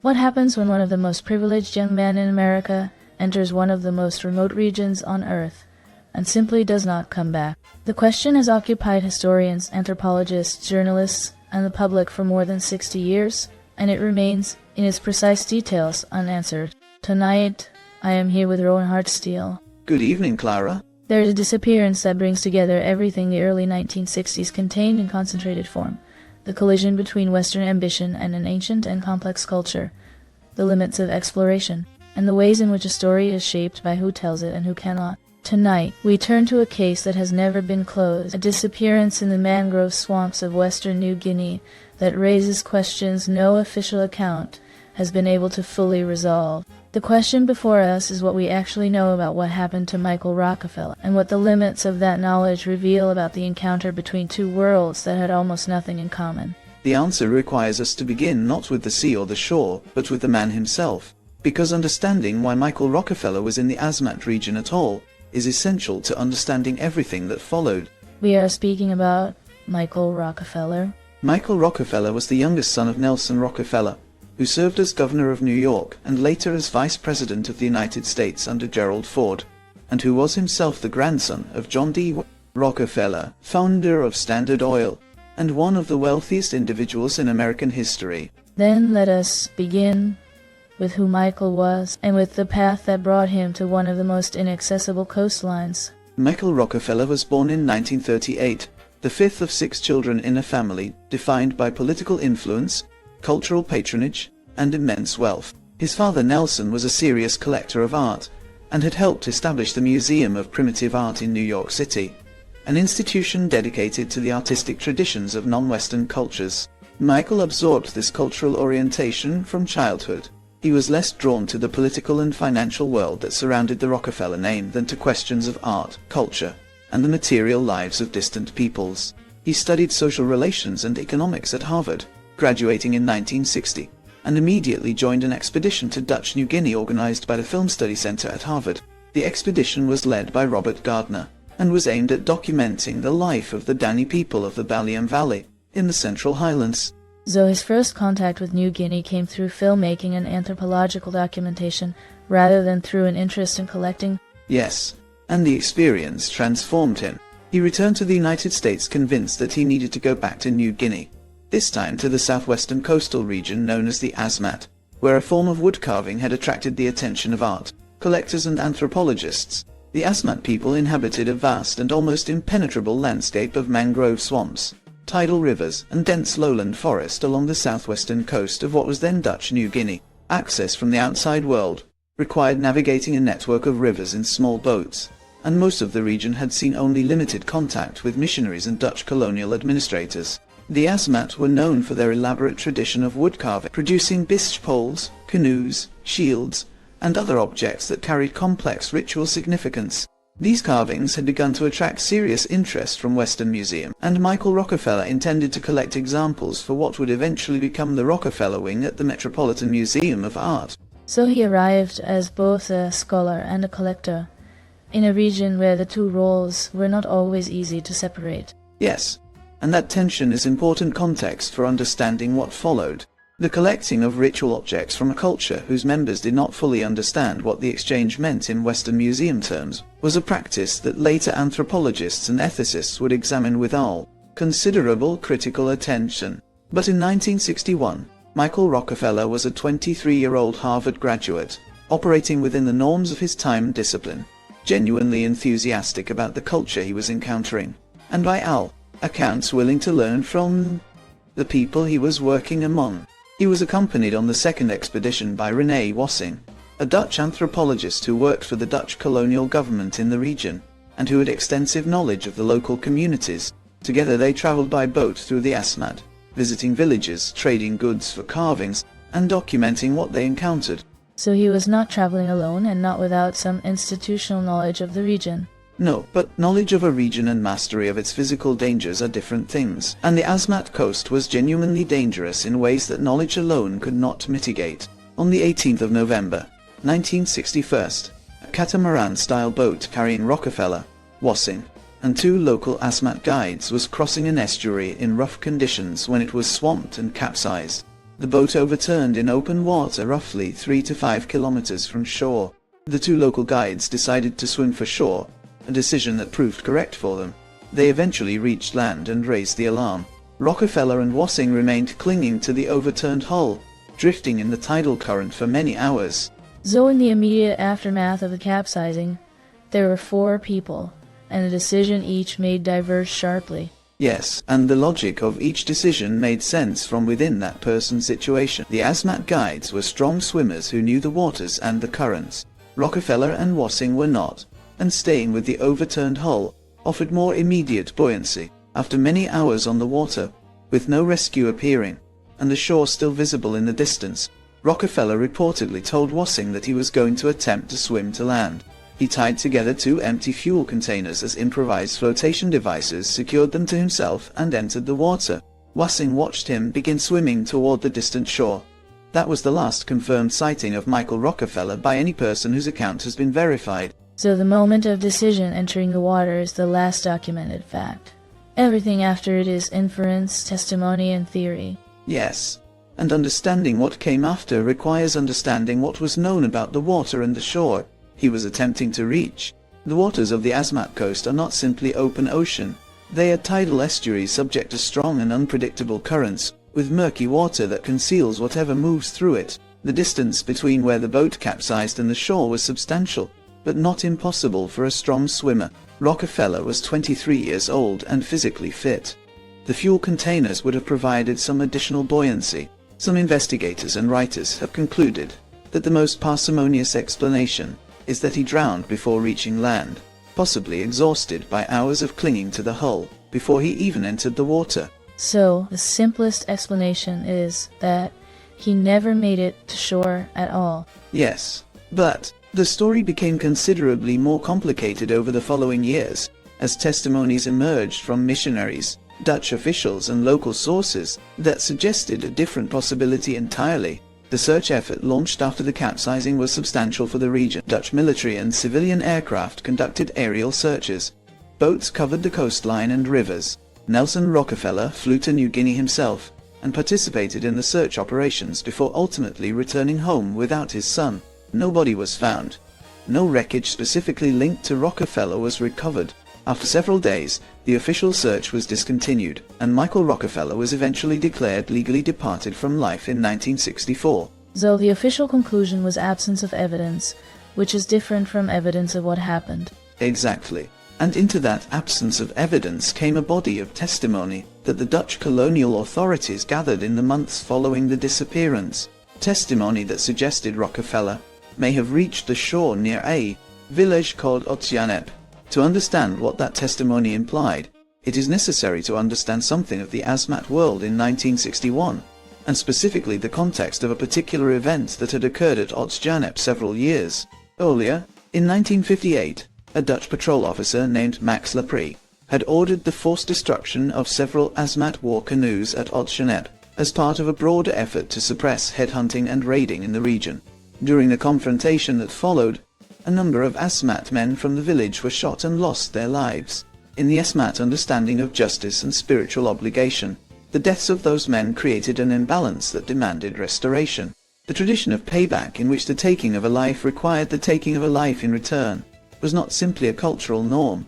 What happens when one of the most privileged young men in America enters one of the most remote regions on Earth and simply does not come back? The question has occupied historians, anthropologists, journalists, and the public for more than 60 years, and it remains, in its precise details, unanswered. Tonight, I am here with Rowan Hartsteele. Good evening, Clara. There is a disappearance that brings together everything the early 1960s contained in concentrated form. The collision between Western ambition and an ancient and complex culture, the limits of exploration, and the ways in which a story is shaped by who tells it and who cannot. Tonight, we turn to a case that has never been closed, a disappearance in the mangrove swamps of Western New Guinea that raises questions no official account has been able to fully resolve. The question before us is what we actually know about what happened to Michael Rockefeller, and what the limits of that knowledge reveal about the encounter between two worlds that had almost nothing in common. The answer requires us to begin not with the sea or the shore, but with the man himself, because understanding why Michael Rockefeller was in the Asmat region at all is essential to understanding everything that followed. We are speaking about Michael Rockefeller. Michael Rockefeller was the youngest son of Nelson Rockefeller, who served as governor of New York and later as vice president of the United States under Gerald Ford, and who was himself the grandson of John D. Rockefeller, founder of Standard Oil, and one of the wealthiest individuals in American history. Then let us begin with who Michael was, and with the path that brought him to one of the most inaccessible coastlines. Michael Rockefeller was born in 1938, the fifth of 6 children in a family defined by political influence, cultural patronage, and immense wealth. His father Nelson was a serious collector of art, and had helped establish the Museum of Primitive Art in New York City, an institution dedicated to the artistic traditions of non-Western cultures. Michael absorbed this cultural orientation from childhood. He was less drawn to the political and financial world that surrounded the Rockefeller name than to questions of art, culture, and the material lives of distant peoples. He studied social relations and economics at Harvard, graduating in 1960, and immediately joined an expedition to Dutch New Guinea organized by the Film Study Center at Harvard. The expedition was led by Robert Gardner, and was aimed at documenting the life of the Dani people of the Baliem Valley, in the Central Highlands. So his first contact with New Guinea came through filmmaking and anthropological documentation, rather than through an interest in collecting? Yes, and the experience transformed him. He returned to the United States convinced that he needed to go back to New Guinea, this time to the southwestern coastal region known as the Asmat, where a form of woodcarving had attracted the attention of art collectors and anthropologists. The Asmat people inhabited a vast and almost impenetrable landscape of mangrove swamps, tidal rivers, and dense lowland forest along the southwestern coast of what was then Dutch New Guinea. Access from the outside world required navigating a network of rivers in small boats, and most of the region had seen only limited contact with missionaries and Dutch colonial administrators. The Asmat were known for their elaborate tradition of woodcarving, producing bisque poles, canoes, shields, and other objects that carried complex ritual significance. These carvings had begun to attract serious interest from Western museums, and Michael Rockefeller intended to collect examples for what would eventually become the Rockefeller Wing at the Metropolitan Museum of Art. So he arrived as both a scholar and a collector, in a region where the two roles were not always easy to separate. Yes, and that tension is important context for understanding what followed. The collecting of ritual objects from a culture whose members did not fully understand what the exchange meant in Western museum terms was a practice that later anthropologists and ethicists would examine with considerable critical attention. But in 1961, Michael Rockefeller was a 23-year-old Harvard graduate, operating within the norms of his time and discipline, genuinely enthusiastic about the culture he was encountering, and by all accounts willing to learn from the people he was working among. He was accompanied on the second expedition by René Wassing, a Dutch anthropologist who worked for the Dutch colonial government in the region, and who had extensive knowledge of the local communities. Together they traveled by boat through the Asmat, visiting villages, trading goods for carvings, and documenting what they encountered. So he was not traveling alone and not without some institutional knowledge of the region. No, but knowledge of a region and mastery of its physical dangers are different things, and the Asmat coast was genuinely dangerous in ways that knowledge alone could not mitigate. On the 18th of November, 1961, a catamaran-style boat carrying Rockefeller, Wassing, and 2 local Asmat guides was crossing an estuary in rough conditions when it was swamped and capsized. The boat overturned in open water roughly 3 to 5 kilometers from shore. The two local guides decided to swim for shore, a decision that proved correct for them. They eventually reached land and raised the alarm. Rockefeller and Wassing remained clinging to the overturned hull, drifting in the tidal current for many hours. So in the immediate aftermath of the capsizing, there were 4 people, and the decision each made diverged sharply. Yes, and the logic of each decision made sense from within that person's situation. The Asmat guides were strong swimmers who knew the waters and the currents. Rockefeller and Wassing were not, and staying with the overturned hull offered more immediate buoyancy. After many hours on the water, with no rescue appearing, and the shore still visible in the distance, Rockefeller reportedly told Wassing that he was going to attempt to swim to land. He tied together 2 empty fuel containers as improvised flotation devices, secured them to himself, and entered the water. Wassing watched him begin swimming toward the distant shore. That was the last confirmed sighting of Michael Rockefeller by any person whose account has been verified. So the moment of decision entering the water is the last documented fact. Everything after it is inference, testimony, and theory. Yes, and understanding what came after requires understanding what was known about the water and the shore he was attempting to reach. The waters of the Asmat coast are not simply open ocean. They are tidal estuaries subject to strong and unpredictable currents, with murky water that conceals whatever moves through it. The distance between where the boat capsized and the shore was substantial, but not impossible for a strong swimmer. Rockefeller was 23 years old and physically fit. The fuel containers would have provided some additional buoyancy. Some investigators and writers have concluded that the most parsimonious explanation is that he drowned before reaching land, possibly exhausted by hours of clinging to the hull before he even entered the water. So, the simplest explanation is that he never made it to shore at all. Yes, but the story became considerably more complicated over the following years, as testimonies emerged from missionaries, Dutch officials, and local sources that suggested a different possibility entirely. The search effort launched after the capsizing was substantial for the region. Dutch military and civilian aircraft conducted aerial searches. Boats covered the coastline and rivers. Nelson Rockefeller flew to New Guinea himself and participated in the search operations before ultimately returning home without his son. Nobody was found. No wreckage specifically linked to Rockefeller was recovered. After several days, the official search was discontinued, and Michael Rockefeller was eventually declared legally departed from life in 1964. So the official conclusion was absence of evidence, which is different from evidence of what happened. Exactly. And into that absence of evidence came a body of testimony that the Dutch colonial authorities gathered in the months following the disappearance. Testimony that suggested Rockefeller may have reached the shore near a village called Otsjanep. To understand what that testimony implied, it is necessary to understand something of the Asmat world in 1961, and specifically the context of a particular event that had occurred at Otsjanep several years earlier. In 1958, a Dutch patrol officer named Max Lepre had ordered the forced destruction of several Asmat war canoes at Otsjanep as part of a broader effort to suppress headhunting and raiding in the region. During the confrontation that followed, a number of Asmat men from the village were shot and lost their lives. In the Asmat understanding of justice and spiritual obligation, the deaths of those men created an imbalance that demanded restoration. The tradition of payback, in which the taking of a life required the taking of a life in return, was not simply a cultural norm.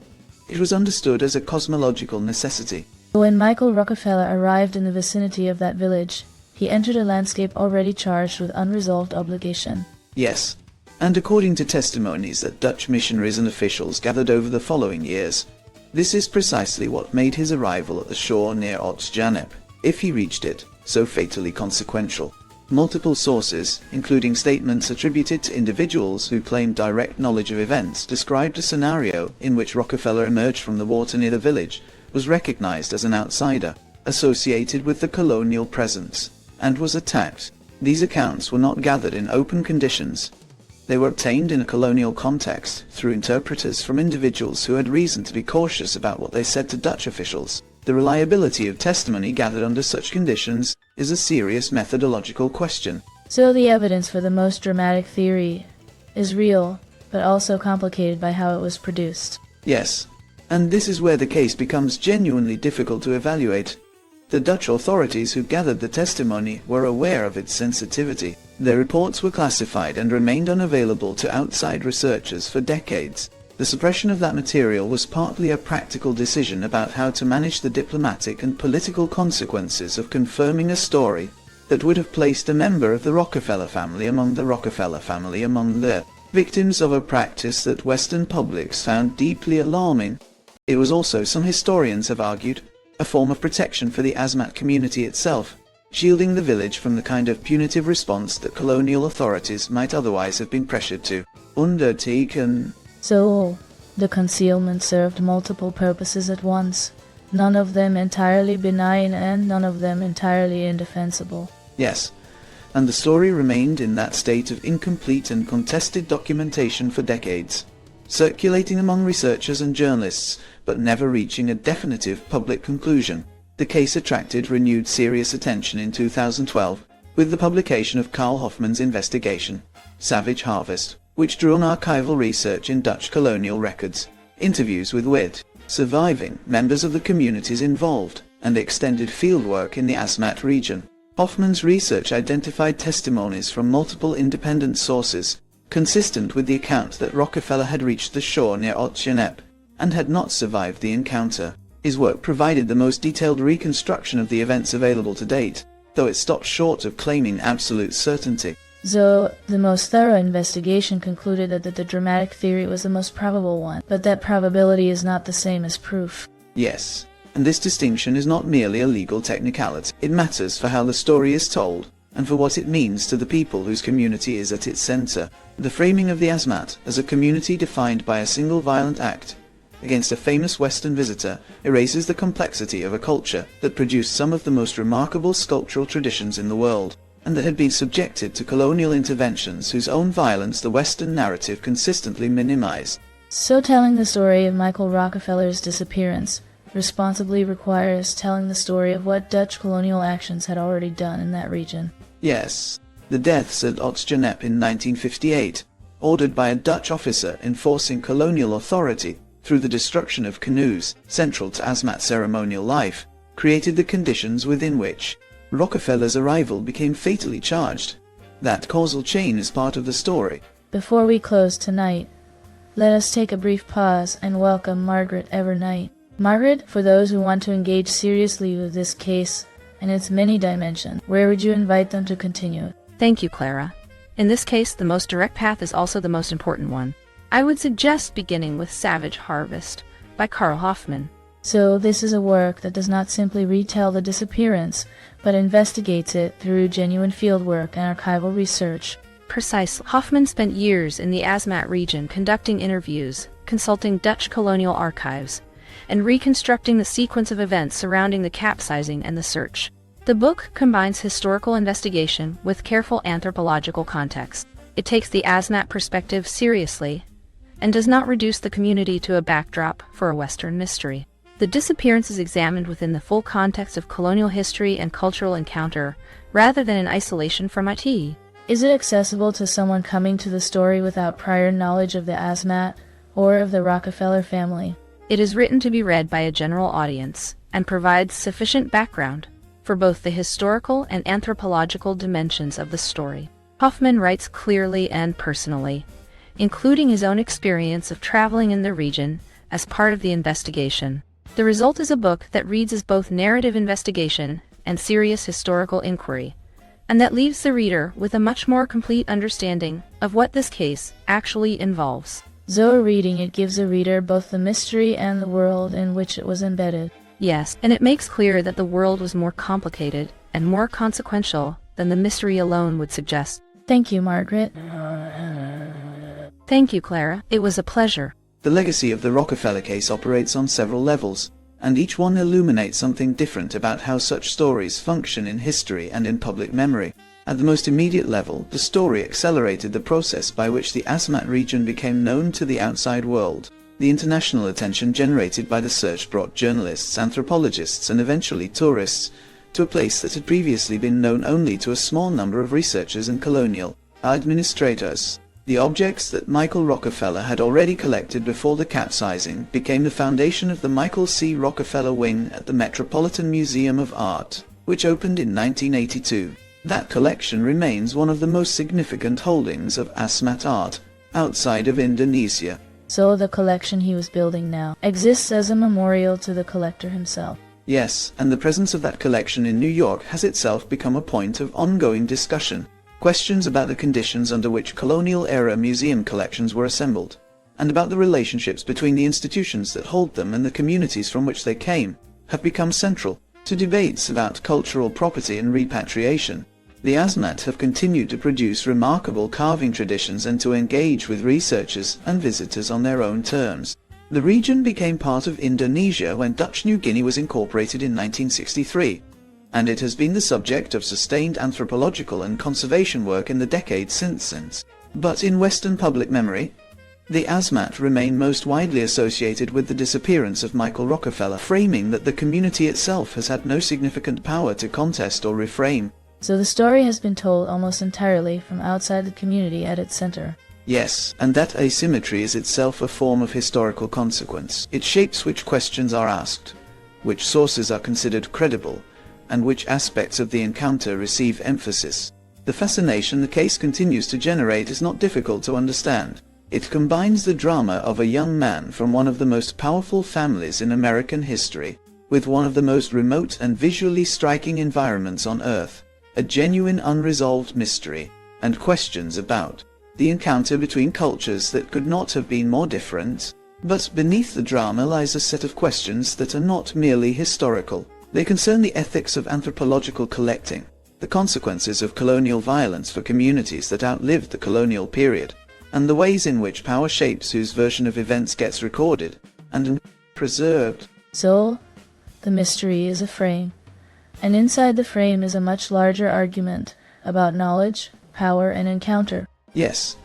It was understood as a cosmological necessity. When Michael Rockefeller arrived in the vicinity of that village, he entered a landscape already charged with unresolved obligation. Yes, and according to testimonies that Dutch missionaries and officials gathered over the following years, this is precisely what made his arrival at the shore near Otsjanep, if he reached it, so fatally consequential. Multiple sources, including statements attributed to individuals who claimed direct knowledge of events, described a scenario in which Rockefeller emerged from the water near the village, was recognized as an outsider, associated with the colonial presence, and was attacked. These accounts were not gathered in open conditions. They were obtained in a colonial context through interpreters from individuals who had reason to be cautious about what they said to Dutch officials. The reliability of testimony gathered under such conditions is a serious methodological question. So the evidence for the most dramatic theory is real, but also complicated by how it was produced. Yes, and this is where the case becomes genuinely difficult to evaluate. The Dutch authorities who gathered the testimony were aware of its sensitivity. Their reports were classified and remained unavailable to outside researchers for decades. The suppression of that material was partly a practical decision about how to manage the diplomatic and political consequences of confirming a story that would have placed a member of the Rockefeller family among the victims of a practice that Western publics found deeply alarming. It was also, some historians have argued, a form of protection for the Asmat community itself, shielding the village from the kind of punitive response that colonial authorities might otherwise have been pressured to undertake. So, the concealment served multiple purposes at once, none of them entirely benign and none of them entirely indefensible. Yes, and the story remained in that state of incomplete and contested documentation for decades, circulating among researchers and journalists, but never reaching a definitive public conclusion. The case attracted renewed serious attention in 2012, with the publication of Carl Hofmann's investigation, Savage Harvest, which drew on archival research in Dutch colonial records, interviews with surviving members of the communities involved, and extended fieldwork in the Asmat region. Hofmann's research identified testimonies from multiple independent sources, consistent with the account that Rockefeller had reached the shore near Otjanep, and had not survived the encounter. His work provided the most detailed reconstruction of the events available to date, though it stopped short of claiming absolute certainty. So, the most thorough investigation concluded that the dramatic theory was the most probable one, but that probability is not the same as proof. Yes, and this distinction is not merely a legal technicality. It matters for how the story is told, and for what it means to the people whose community is at its center. The framing of the Asmat as a community defined by a single violent act against a famous Western visitor erases the complexity of a culture that produced some of the most remarkable sculptural traditions in the world, and that had been subjected to colonial interventions whose own violence the Western narrative consistently minimized. So telling the story of Michael Rockefeller's disappearance responsibly requires telling the story of what Dutch colonial actions had already done in that region. Yes, the deaths at Otjanep in 1958, ordered by a Dutch officer enforcing colonial authority through the destruction of canoes central to Asmat ceremonial life, created the conditions within which Rockefeller's arrival became fatally charged. That causal chain is part of the story. Before we close tonight, let us take a brief pause and welcome Margaret Evernight. Margaret, for those who want to engage seriously with this case and its many dimensions, where would you invite them to continue? Thank you, Clara. In this case, the most direct path is also the most important one. I would suggest beginning with Savage Harvest by Carl Hofmann. So this is a work that does not simply retell the disappearance, but investigates it through genuine fieldwork and archival research. Precisely. Hofmann spent years in the Asmat region conducting interviews, consulting Dutch colonial archives, and reconstructing the sequence of events surrounding the capsizing and the search. The book combines historical investigation with careful anthropological context. It takes the Asmat perspective seriously and does not reduce the community to a backdrop for a Western mystery. The disappearance is examined within the full context of colonial history and cultural encounter, rather than in isolation from it. Is it accessible to someone coming to the story without prior knowledge of the Asmat or of the Rockefeller family? It is written to be read by a general audience and provides sufficient background for both the historical and anthropological dimensions of the story. Hofmann writes clearly and personally, including his own experience of traveling in the region as part of the investigation. The result is a book that reads as both narrative investigation and serious historical inquiry, and that leaves the reader with a much more complete understanding of what this case actually involves. So reading it gives the reader both the mystery and the world in which it was embedded. Yes, and it makes clear that the world was more complicated and more consequential than the mystery alone would suggest. Thank you, Margaret. Thank you, Clara. It was a pleasure. The legacy of the Rockefeller case operates on several levels, and each one illuminates something different about how such stories function in history and in public memory. At the most immediate level, the story accelerated the process by which the Asmat region became known to the outside world. The international attention generated by the search brought journalists, anthropologists, and eventually tourists to a place that had previously been known only to a small number of researchers and colonial administrators. The objects that Michael Rockefeller had already collected before the capsizing became the foundation of the Michael C. Rockefeller Wing at the Metropolitan Museum of Art, which opened in 1982. That collection remains one of the most significant holdings of Asmat art outside of Indonesia. So the collection he was building now exists as a memorial to the collector himself. Yes, and the presence of that collection in New York has itself become a point of ongoing discussion. Questions about the conditions under which colonial-era museum collections were assembled, and about the relationships between the institutions that hold them and the communities from which they came, have become central to debates about cultural property and repatriation. The Asmat have continued to produce remarkable carving traditions and to engage with researchers and visitors on their own terms. The region became part of Indonesia when Dutch New Guinea was incorporated in 1963. And it has been the subject of sustained anthropological and conservation work in the decades since. But in Western public memory, the Asmat remain most widely associated with the disappearance of Michael Rockefeller, framing that the community itself has had no significant power to contest or reframe. So the story has been told almost entirely from outside the community at its center. Yes, and that asymmetry is itself a form of historical consequence. It shapes which questions are asked, which sources are considered credible, and which aspects of the encounter receive emphasis. The fascination the case continues to generate is not difficult to understand. It combines the drama of a young man from one of the most powerful families in American history, with one of the most remote and visually striking environments on Earth, a genuine unresolved mystery, and questions about the encounter between cultures that could not have been more different. But beneath the drama lies a set of questions that are not merely historical. They concern the ethics of anthropological collecting, the consequences of colonial violence for communities that outlived the colonial period, and the ways in which power shapes whose version of events gets recorded and preserved. So, the mystery is a frame, and inside the frame is a much larger argument about knowledge, power, and encounter. Yes,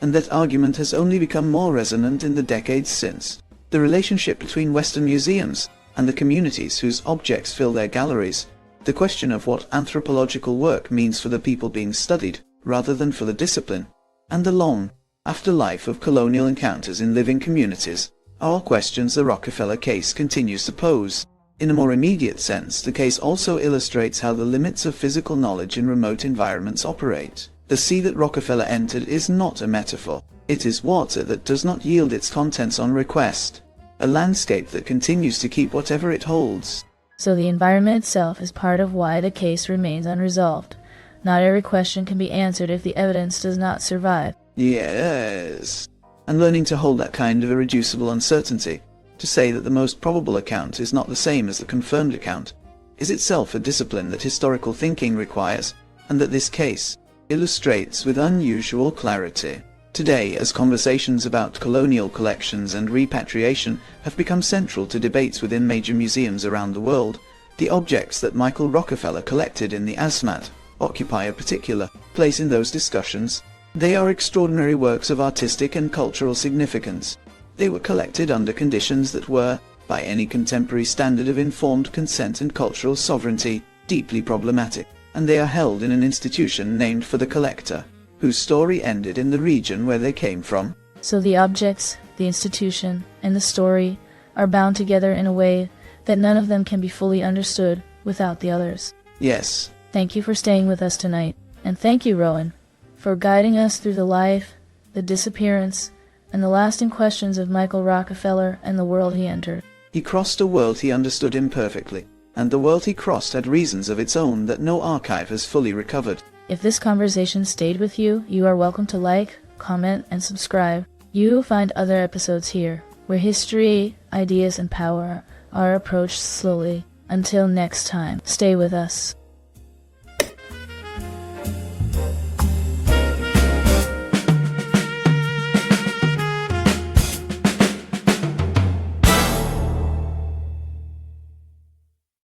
and that argument has only become more resonant in the decades since. The relationship between Western museums and the communities whose objects fill their galleries, the question of what anthropological work means for the people being studied, rather than for the discipline, and the long afterlife of colonial encounters in living communities, are all questions the Rockefeller case continues to pose. In a more immediate sense, the case also illustrates how the limits of physical knowledge in remote environments operate. The sea that Rockefeller entered is not a metaphor. It is water that does not yield its contents on request. A landscape that continues to keep whatever it holds. So the environment itself is part of why the case remains unresolved. Not every question can be answered if the evidence does not survive. Yes. And learning to hold that kind of irreducible uncertainty, to say that the most probable account is not the same as the confirmed account, is itself a discipline that historical thinking requires, and that this case illustrates with unusual clarity. Today, as conversations about colonial collections and repatriation have become central to debates within major museums around the world, the objects that Michael Rockefeller collected in the Asmat occupy a particular place in those discussions. They are extraordinary works of artistic and cultural significance. They were collected under conditions that were, by any contemporary standard of informed consent and cultural sovereignty, deeply problematic, and they are held in an institution named for the collector, whose story ended in the region where they came from. So the objects, the institution, and the story are bound together in a way that none of them can be fully understood without the others. Yes. Thank you for staying with us tonight, and thank you, Rowan, for guiding us through the life, the disappearance, and the lasting questions of Michael Rockefeller and the world he entered. He crossed a world he understood imperfectly, and the world he crossed had reasons of its own that no archive has fully recovered. If this conversation stayed with you, you are welcome to like, comment, and subscribe. You will find other episodes here, where history, ideas, and power are approached slowly. Until next time, stay with us.